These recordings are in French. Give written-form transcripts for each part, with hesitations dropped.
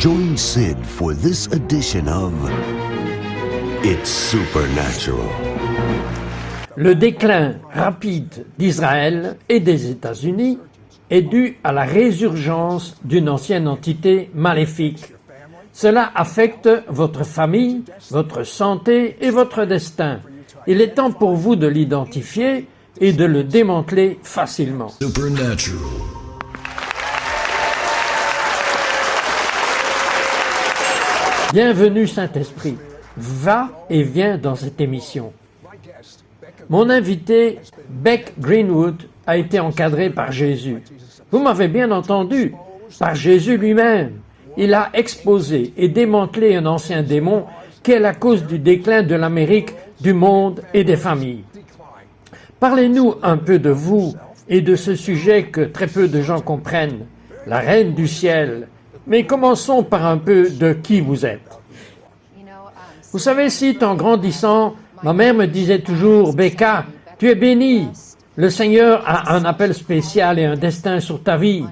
Join Sid for this edition of It's Supernatural. Le déclin rapide d'Israël et des États-Unis est dû à la résurgence d'une ancienne entité maléfique. Cela affecte votre famille, votre santé et votre destin. Il est temps pour vous de l'identifier et de le démanteler facilement. Supernatural. Bienvenue Saint-Esprit, va et viens dans cette émission. Mon invité, Beck Greenwood, a été encadré par Jésus. Vous m'avez bien entendu, par Jésus lui-même. Il a exposé et démantelé un ancien démon qui est la cause du déclin de l'Amérique, du monde et des familles. Parlez-nous un peu de vous et de ce sujet que très peu de gens comprennent, la Reine du Ciel. Mais commençons par un peu de qui vous êtes. Vous savez, Sid, en grandissant, ma mère me disait toujours « Becca, tu es bénie. Le Seigneur a un appel spécial et un destin sur ta vie. »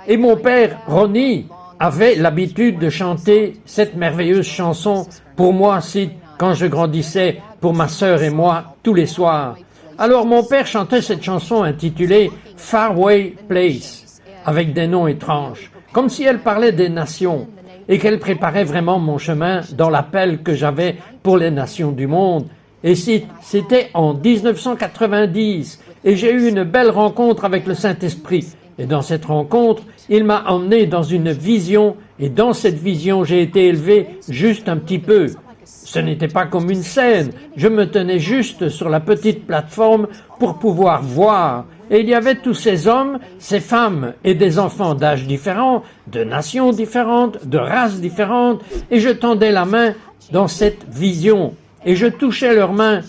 Et mon père, Ronnie, avait l'habitude de chanter cette merveilleuse chanson pour moi, Sid, quand je grandissais, pour ma sœur et moi, tous les soirs. Alors mon père chantait cette chanson intitulée « Faraway Place » avec des noms étranges, comme si elle parlait des nations et qu'elle préparait vraiment mon chemin dans l'appel que j'avais pour les nations du monde. Et c'était en 1990 et j'ai eu une belle rencontre avec le Saint-Esprit. Et dans cette rencontre, il m'a emmené dans une vision et dans cette vision, j'ai été élevé juste un petit peu. Ce n'était pas comme une scène, je me tenais juste sur la petite plateforme pour pouvoir voir. Et il y avait tous ces hommes, ces femmes et des enfants d'âges différents, de nations différentes, de races différentes, et je tendais la main dans cette vision, et je touchais leurs mains.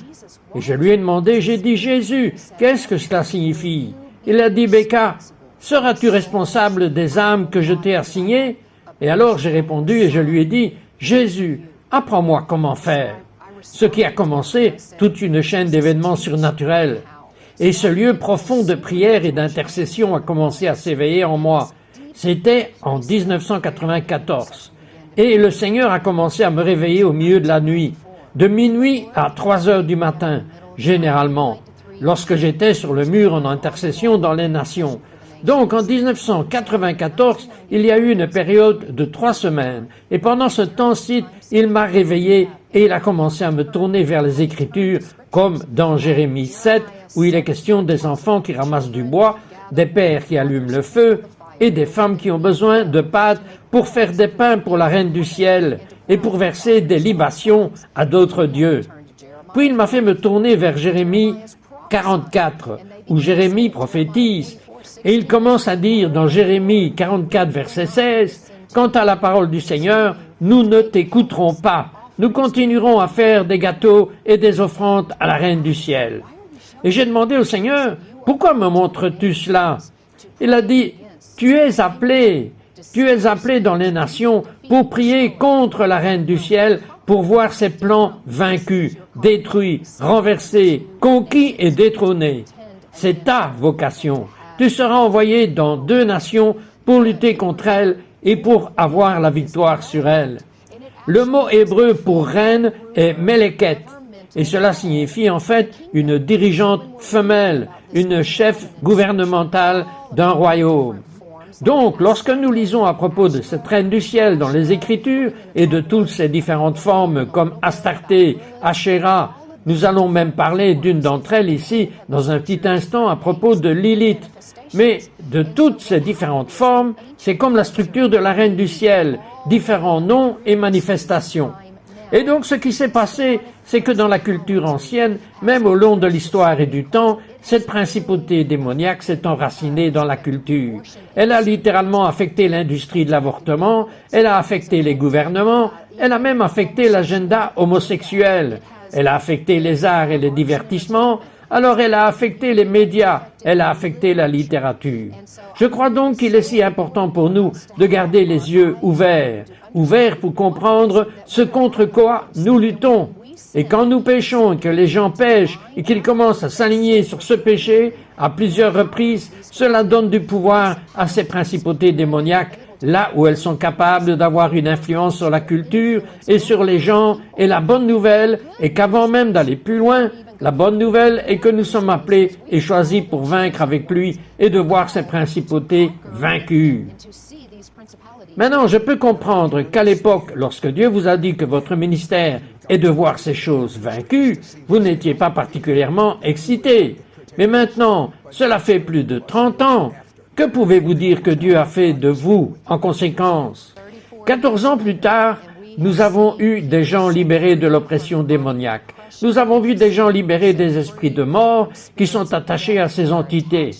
Et je lui ai demandé, j'ai dit, Jésus, qu'est-ce que cela signifie? Il a dit, Becca, seras-tu responsable des âmes que je t'ai assignées? Et alors j'ai répondu et je lui ai dit, Jésus, apprends-moi comment faire. Ce qui a commencé toute une chaîne d'événements surnaturels. Et ce lieu profond de prière et d'intercession a commencé à s'éveiller en moi. C'était en 1994. Et le Seigneur a commencé à me réveiller au milieu de la nuit, de minuit à 3 heures du matin, généralement, lorsque j'étais sur le mur en intercession dans les nations. Donc en 1994, il y a eu une période de 3 semaines. Et pendant ce temps-ci, il m'a réveillé et il a commencé à me tourner vers les Écritures, comme dans Jérémie 7, où il est question des enfants qui ramassent du bois, des pères qui allument le feu et des femmes qui ont besoin de pâtes pour faire des pains pour la Reine du Ciel et pour verser des libations à d'autres dieux. Puis il m'a fait me tourner vers Jérémie 44, où Jérémie prophétise. Et il commence à dire dans Jérémie 44, verset 16, « Quant à la parole du Seigneur, nous ne t'écouterons pas. Nous continuerons à faire des gâteaux et des offrandes à la Reine du Ciel. » Et j'ai demandé au Seigneur, « Pourquoi me montres-tu cela ?» Il a dit, « Tu es appelé dans les nations pour prier contre la Reine du Ciel, pour voir ses plans vaincus, détruits, renversés, conquis et détrônés. C'est ta vocation. Tu seras envoyé dans 2 nations pour lutter contre elles et pour avoir la victoire sur elles. » Le mot hébreu pour reine est Meleket, et cela signifie en fait une dirigeante femelle, une chef gouvernementale d'un royaume. Donc, lorsque nous lisons à propos de cette reine du ciel dans les Écritures et de toutes ses différentes formes comme Astarté, Ashéra, nous allons même parler d'une d'entre elles ici dans un petit instant à propos de Lilith. Mais de toutes ces différentes formes, c'est comme la structure de la Reine du Ciel, différents noms et manifestations. Et donc ce qui s'est passé, c'est que dans la culture ancienne, même au long de l'histoire et du temps, cette principauté démoniaque s'est enracinée dans la culture. Elle a littéralement affecté l'industrie de l'avortement, elle a affecté les gouvernements, elle a même affecté l'agenda homosexuel, elle a affecté les arts et les divertissements, alors elle a affecté les médias, elle a affecté la littérature. Je crois donc qu'il est si important pour nous de garder les yeux ouverts pour comprendre ce contre quoi nous luttons. Et quand nous péchons et que les gens pêchent et qu'ils commencent à s'aligner sur ce péché à plusieurs reprises, cela donne du pouvoir à ces principautés démoniaques là où elles sont capables d'avoir une influence sur la culture et sur les gens. Et la bonne nouvelle est qu'avant même d'aller plus loin, la bonne nouvelle est que nous sommes appelés et choisis pour vaincre avec lui et de voir ces principautés vaincues. Maintenant, je peux comprendre qu'à l'époque, lorsque Dieu vous a dit que votre ministère est de voir ces choses vaincues, vous n'étiez pas particulièrement excité. Mais maintenant, cela fait plus de 30 ans. Que pouvez-vous dire que Dieu a fait de vous en conséquence? 14 ans plus tard, nous avons eu des gens libérés de l'oppression démoniaque. Nous avons vu des gens libérés des esprits de mort qui sont attachés à ces entités.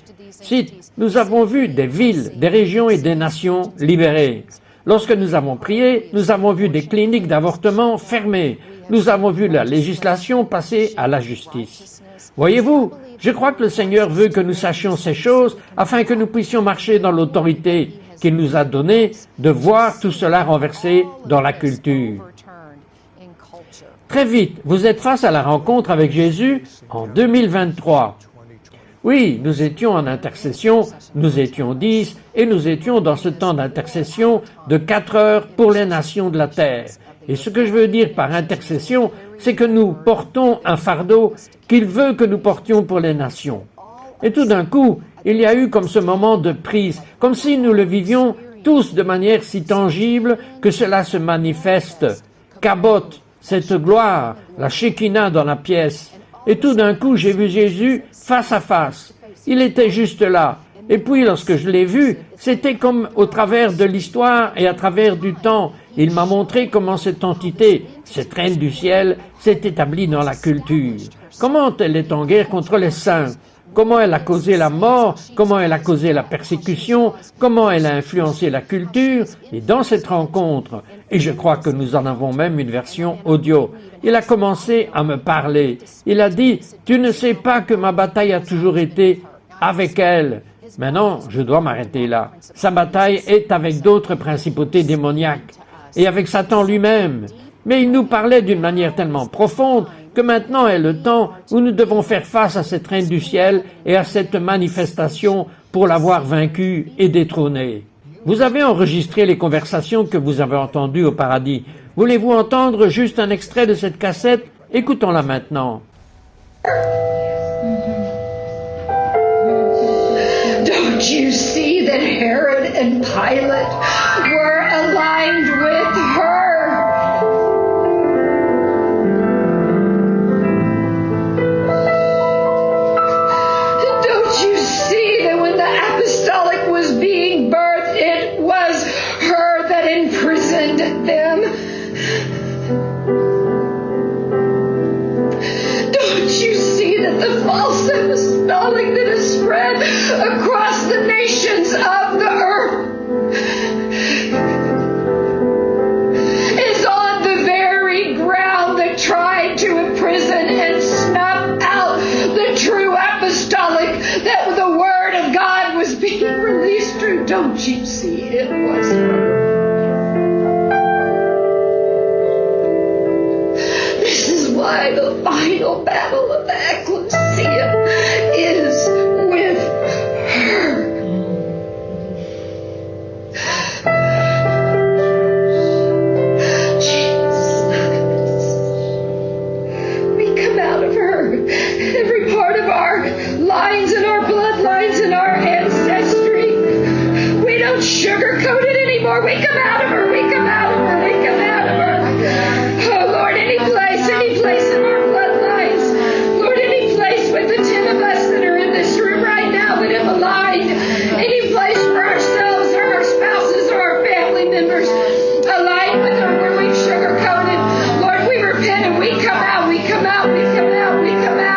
Nous avons vu des villes, des régions et des nations libérées. Lorsque nous avons prié, nous avons vu des cliniques d'avortement fermées. Nous avons vu la législation passer à la justice. Voyez-vous, je crois que le Seigneur veut que nous sachions ces choses afin que nous puissions marcher dans l'autorité qu'il nous a donnée de voir tout cela renversé dans la culture. Très vite, vous êtes face à la rencontre avec Jésus en 2023. Oui, nous étions en intercession, nous étions 10 et nous étions dans ce temps d'intercession de 4 heures pour les nations de la terre. Et ce que je veux dire par intercession, c'est que nous portons un fardeau qu'il veut que nous portions pour les nations. Et tout d'un coup, il y a eu comme ce moment de prise, comme si nous le vivions tous de manière si tangible que cela se manifeste, cabote cette gloire, la Shekinah dans la pièce. Et tout d'un coup, j'ai vu Jésus face à face. Il était juste là. Et puis, lorsque je l'ai vu, c'était comme au travers de l'histoire et à travers du temps. Il m'a montré comment cette entité, cette reine du ciel, s'est établie dans la culture. Comment elle est en guerre contre les saints. Comment elle a causé la mort, comment elle a causé la persécution, comment elle a influencé la culture. Et dans cette rencontre, et je crois que nous en avons même une version audio, il a commencé à me parler. Il a dit, « Tu ne sais pas que ma bataille a toujours été avec elle. » Maintenant, je dois m'arrêter là. Sa bataille est avec d'autres principautés démoniaques et avec Satan lui-même. Mais il nous parlait d'une manière tellement profonde que maintenant est le temps où nous devons faire face à cette reine du ciel et à cette manifestation pour l'avoir vaincue et détrônée. Vous avez enregistré les conversations que vous avez entendues au paradis. Voulez-vous entendre juste un extrait de cette cassette? Écoutons-la maintenant. Don't you see that Herod and Pilate were aligned with her? Don't you see that when the apostolic was being birthed, it was her that imprisoned them? Don't you see that the false apostolic that has spread across the nations of the earth is on the very ground that tried to imprison and snuff out the true apostolic that the word of God was being released through? Don't you see it was her? This is why the final battle of the ecclesia is with her. Jesus. We come out of her. Every part of our lines and our bloodlines and our ancestry. We don't sugarcoat it anymore. We come out of her. We come out of her. We come out of her. Oh Lord, any place in our bloodlines. Lord, any place with the 10 of us that are in this room right now that have aligned. Any place for ourselves or our spouses or our family members aligned with her where we've sugarcoated. Lord, we repent and we come out. We come out. We come out. We come out.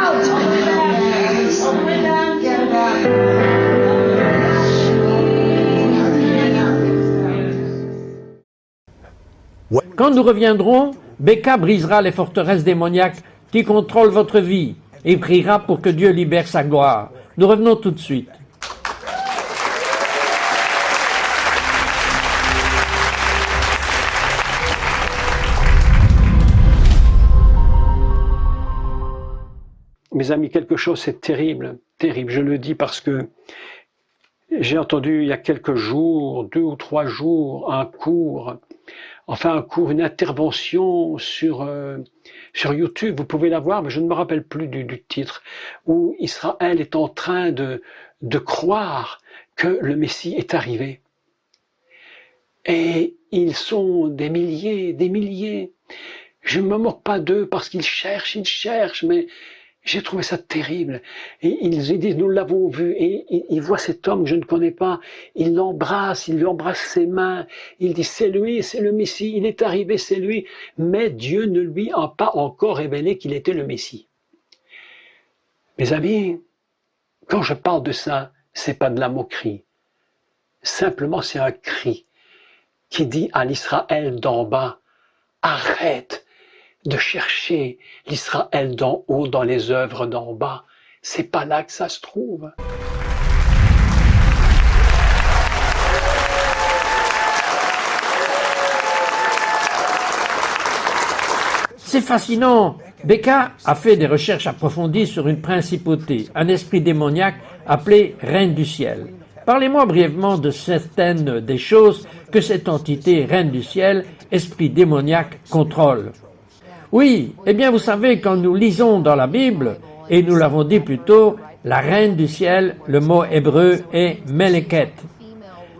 Quand nous reviendrons, Becca brisera les forteresses démoniaques qui contrôlent votre vie et priera pour que Dieu libère sa gloire. Nous revenons tout de suite. Mes amis, quelque chose c'est terrible, terrible. Je le dis parce que J'ai entendu il y a quelques jours, 2 ou 3 jours, une intervention sur YouTube. Vous pouvez la voir, mais je ne me rappelle plus du titre, où Israël est en train de croire que le Messie est arrivé. Et ils sont des milliers. Je ne me moque pas d'eux parce qu'ils cherchent, mais j'ai trouvé ça terrible. Et ils disent, nous l'avons vu, et ils voient cet homme que je ne connais pas, ils l'embrassent, ils lui embrassent ses mains, ils disent, c'est lui, c'est le Messie, il est arrivé, c'est lui, mais Dieu ne lui a pas encore révélé qu'il était le Messie. Mes amis, quand je parle de ça, c'est pas de la moquerie. Simplement, c'est un cri qui dit à l'Israël d'en bas, arrête de chercher l'Israël d'en haut dans les œuvres d'en bas. C'est pas là que ça se trouve. C'est fascinant. Becca a fait des recherches approfondies sur une principauté, un esprit démoniaque appelé Reine du Ciel. Parlez-moi brièvement de certaines des choses que cette entité Reine du Ciel, esprit démoniaque, contrôle. Oui, eh bien vous savez, quand nous lisons dans la Bible, et nous l'avons dit plus tôt, la Reine du Ciel, le mot hébreu est Meleket.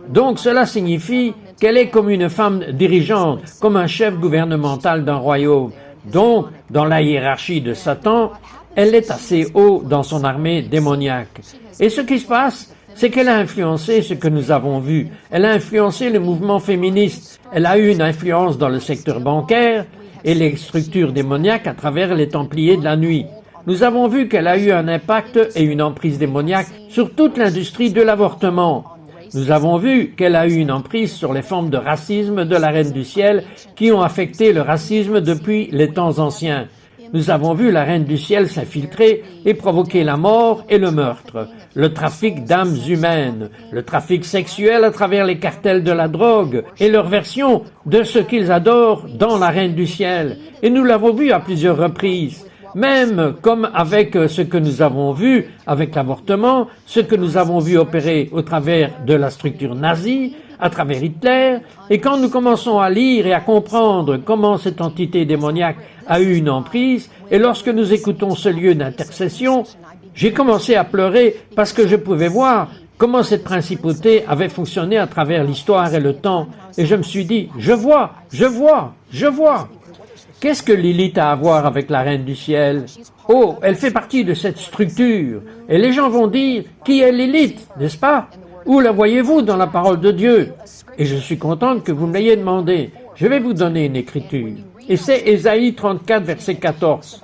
Donc cela signifie qu'elle est comme une femme dirigeante, comme un chef gouvernemental d'un royaume. Donc, dans la hiérarchie de Satan, elle est assez haut dans son armée démoniaque. Et ce qui se passe, c'est qu'elle a influencé ce que nous avons vu. Elle a influencé le mouvement féministe. Elle a eu une influence dans le secteur bancaire et les structures démoniaques à travers les Templiers de la nuit. Nous avons vu qu'elle a eu un impact et une emprise démoniaque sur toute l'industrie de l'avortement. Nous avons vu qu'elle a eu une emprise sur les formes de racisme de la Reine du Ciel qui ont affecté le racisme depuis les temps anciens. Nous avons vu la Reine du Ciel s'infiltrer et provoquer la mort et le meurtre, le trafic d'âmes humaines, le trafic sexuel à travers les cartels de la drogue et leur version de ce qu'ils adorent dans la Reine du Ciel. Et nous l'avons vu à plusieurs reprises. Même comme avec ce que nous avons vu avec l'avortement, ce que nous avons vu opérer au travers de la structure nazie, à travers Hitler, et quand nous commençons à lire et à comprendre comment cette entité démoniaque a eu une emprise, et lorsque nous écoutons ce lieu d'intercession, j'ai commencé à pleurer parce que je pouvais voir comment cette principauté avait fonctionné à travers l'histoire et le temps, et je me suis dit, je vois. Qu'est-ce que Lilith a à voir avec la Reine du Ciel? Oh, elle fait partie de cette structure. Et les gens vont dire, qui est Lilith, n'est-ce pas? Où la voyez-vous dans la parole de Dieu? Et je suis contente que vous me l'ayez demandé. Je vais vous donner une écriture. Et c'est Ésaïe 34, verset 14.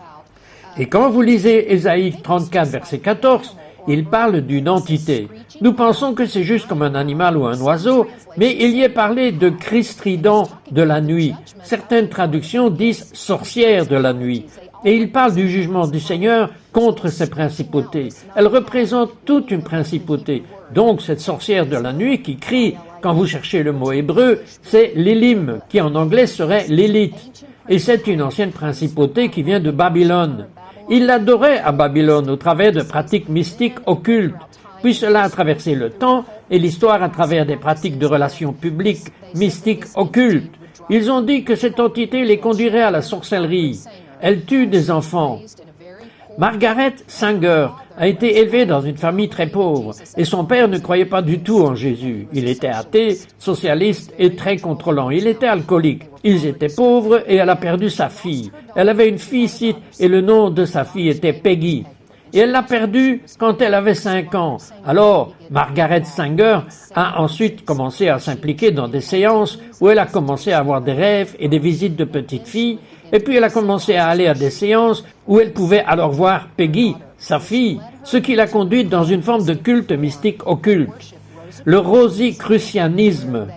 Et quand vous lisez Ésaïe 34, verset 14, il parle d'une entité. Nous pensons que c'est juste comme un animal ou un oiseau, mais il y est parlé de cri strident de la nuit. Certaines traductions disent sorcière de la nuit. Et il parle du jugement du Seigneur contre ces principautés. Elle représente toute une principauté. Donc cette sorcière de la nuit qui crie, quand vous cherchez le mot hébreu, c'est Lélim, qui en anglais serait Lilith. Et c'est une ancienne principauté qui vient de Babylone. Il l'adorait à Babylone au travers de pratiques mystiques occultes. Puis cela a traversé le temps et l'histoire à travers des pratiques de relations publiques, mystiques, occultes. Ils ont dit que cette entité les conduirait à la sorcellerie. Elle tue des enfants. Margaret Sanger a été élevée dans une famille très pauvre et son père ne croyait pas du tout en Jésus. Il était athée, socialiste et très contrôlant. Il était alcoolique. Ils étaient pauvres et elle a perdu sa fille. Elle avait une fille ici et le nom de sa fille était Peggy. Et elle l'a perdue quand elle avait 5 ans. Alors, Margaret Sanger a ensuite commencé à s'impliquer dans des séances où elle a commencé à avoir des rêves et des visites de petites filles. Et puis elle a commencé à aller à des séances où elle pouvait alors voir Peggy, sa fille, ce qui l'a conduite dans une forme de culte mystique occulte. Le rosicrucianisme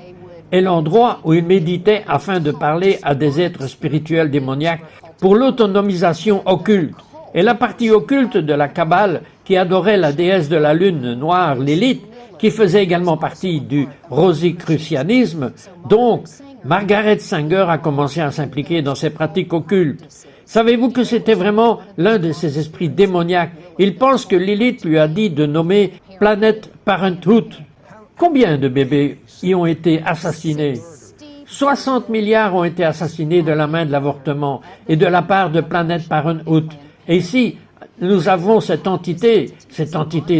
est l'endroit où il méditait afin de parler à des êtres spirituels démoniaques pour l'autonomisation occulte. Et la partie occulte de la Kabbale, qui adorait la déesse de la lune noire, Lilith, qui faisait également partie du rosicrucianisme. Donc, Margaret Sanger a commencé à s'impliquer dans ces pratiques occultes. Savez-vous que c'était vraiment l'un de ces esprits démoniaques? Il pense que Lilith lui a dit de nommer Planet Parenthood, Combien de bébés y ont été assassinés? 60 milliards ont été assassinés de la main de l'avortement et de la part de Planned Parenthood. Et ici, nous avons cette entité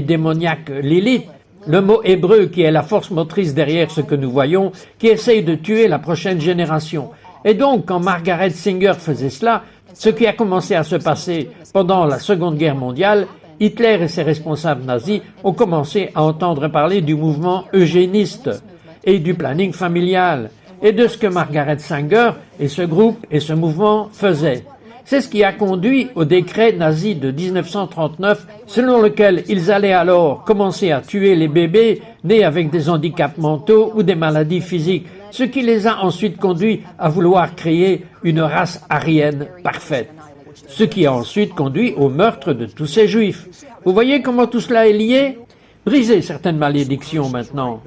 démoniaque Lilith, le mot hébreu qui est la force motrice derrière ce que nous voyons, qui essaye de tuer la prochaine génération. Et donc, quand Margaret Sanger faisait cela, ce qui a commencé à se passer pendant la Seconde Guerre mondiale, Hitler et ses responsables nazis ont commencé à entendre parler du mouvement eugéniste et du planning familial et de ce que Margaret Sanger et ce groupe et ce mouvement faisaient. C'est ce qui a conduit au décret nazi de 1939 selon lequel ils allaient alors commencer à tuer les bébés nés avec des handicaps mentaux ou des maladies physiques, ce qui les a ensuite conduits à vouloir créer une race aryenne parfaite. Ce qui a ensuite conduit au meurtre de tous ces juifs. Vous voyez comment tout cela est lié? Brisez certaines malédictions maintenant.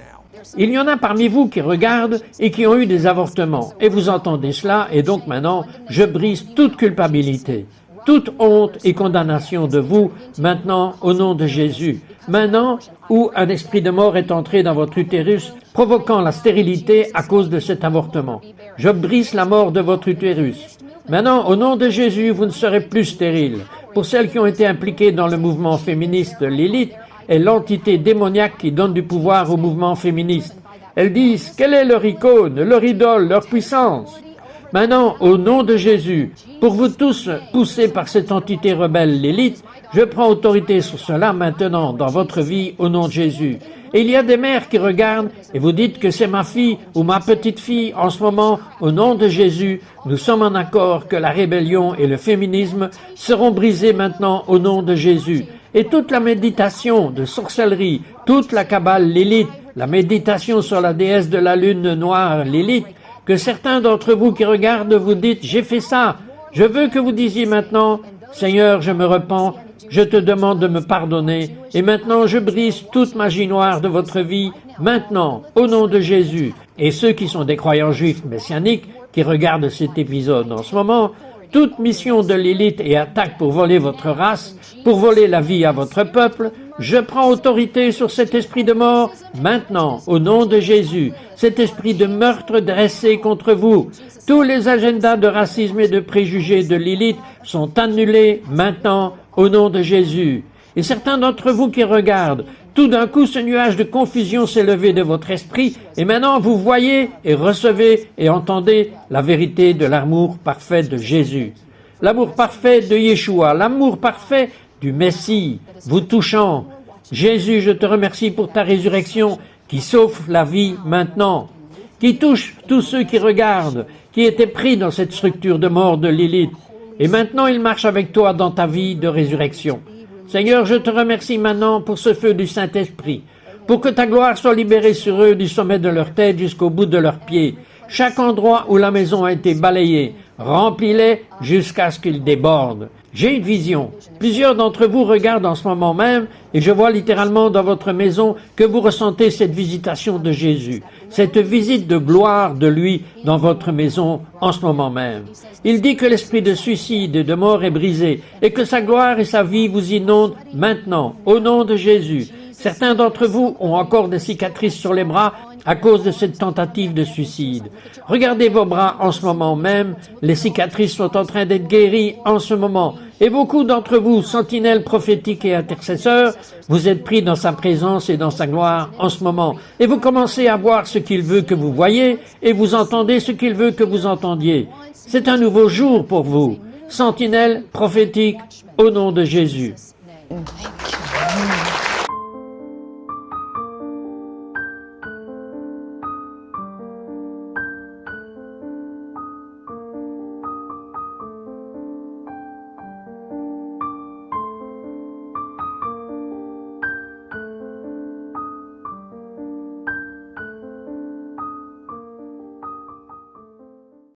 Il y en a parmi vous qui regardent et qui ont eu des avortements. Et vous entendez cela, et donc maintenant, je brise toute culpabilité, toute honte et condamnation de vous, maintenant, au nom de Jésus. Maintenant, où un esprit de mort est entré dans votre utérus, provoquant la stérilité à cause de cet avortement. Je brise la mort de votre utérus. Maintenant, au nom de Jésus, vous ne serez plus stérile. Pour celles qui ont été impliquées dans le mouvement féministe Lilith, est l'entité démoniaque qui donne du pouvoir au mouvement féministe. Elles disent quelle est leur icône, leur idole, leur puissance. Maintenant, au nom de Jésus, pour vous tous poussés par cette entité rebelle Lilith, je prends autorité sur cela maintenant dans votre vie au nom de Jésus. Et il y a des mères qui regardent et vous dites que c'est ma fille ou ma petite fille en ce moment, au nom de Jésus, nous sommes en accord que la rébellion et le féminisme seront brisés maintenant au nom de Jésus. Et toute la méditation de sorcellerie, toute la cabale Lilith, la méditation sur la déesse de la lune noire Lilith, que certains d'entre vous qui regardent vous dites « j'ai fait ça », je veux que vous disiez maintenant « Seigneur, je me repens, je te demande de me pardonner, et maintenant je brise toute magie noire de votre vie, maintenant, au nom de Jésus. » Et ceux qui sont des croyants juifs messianiques, qui regardent cet épisode en ce moment, toute mission de Lilith et attaque pour voler votre race, pour voler la vie à votre peuple, je prends autorité sur cet esprit de mort, maintenant, au nom de Jésus, cet esprit de meurtre dressé contre vous. Tous les agendas de racisme et de préjugés de Lilith sont annulés maintenant, au nom de Jésus. Et certains d'entre vous qui regardent, tout d'un coup ce nuage de confusion s'est levé de votre esprit, et maintenant vous voyez et recevez et entendez la vérité de l'amour parfait de Jésus. L'amour parfait de Yeshua, l'amour parfait du Messie, vous touchant. Jésus, je te remercie pour ta résurrection qui sauve la vie maintenant, qui touche tous ceux qui regardent, qui étaient pris dans cette structure de mort de Lilith. Et maintenant ils marchent avec toi dans ta vie de résurrection. Seigneur, je te remercie maintenant pour ce feu du Saint-Esprit, pour que ta gloire soit libérée sur eux du sommet de leur tête jusqu'au bout de leurs pieds. Chaque endroit où la maison a été balayée, remplis-les jusqu'à ce qu'ils débordent. J'ai une vision. Plusieurs d'entre vous regardent en ce moment même et je vois littéralement dans votre maison que vous ressentez cette visitation de Jésus, cette visite de gloire de lui dans votre maison en ce moment même. Il dit que l'esprit de suicide et de mort est brisé et que sa gloire et sa vie vous inondent maintenant, au nom de Jésus. Certains d'entre vous ont encore des cicatrices sur les bras à cause de cette tentative de suicide. Regardez vos bras en ce moment même, les cicatrices sont en train d'être guéries en ce moment. Et beaucoup d'entre vous, sentinelles prophétiques et intercesseurs, vous êtes pris dans sa présence et dans sa gloire en ce moment. Et vous commencez à voir ce qu'il veut que vous voyez et vous entendez ce qu'il veut que vous entendiez. C'est un nouveau jour pour vous. Sentinelles prophétiques au nom de Jésus.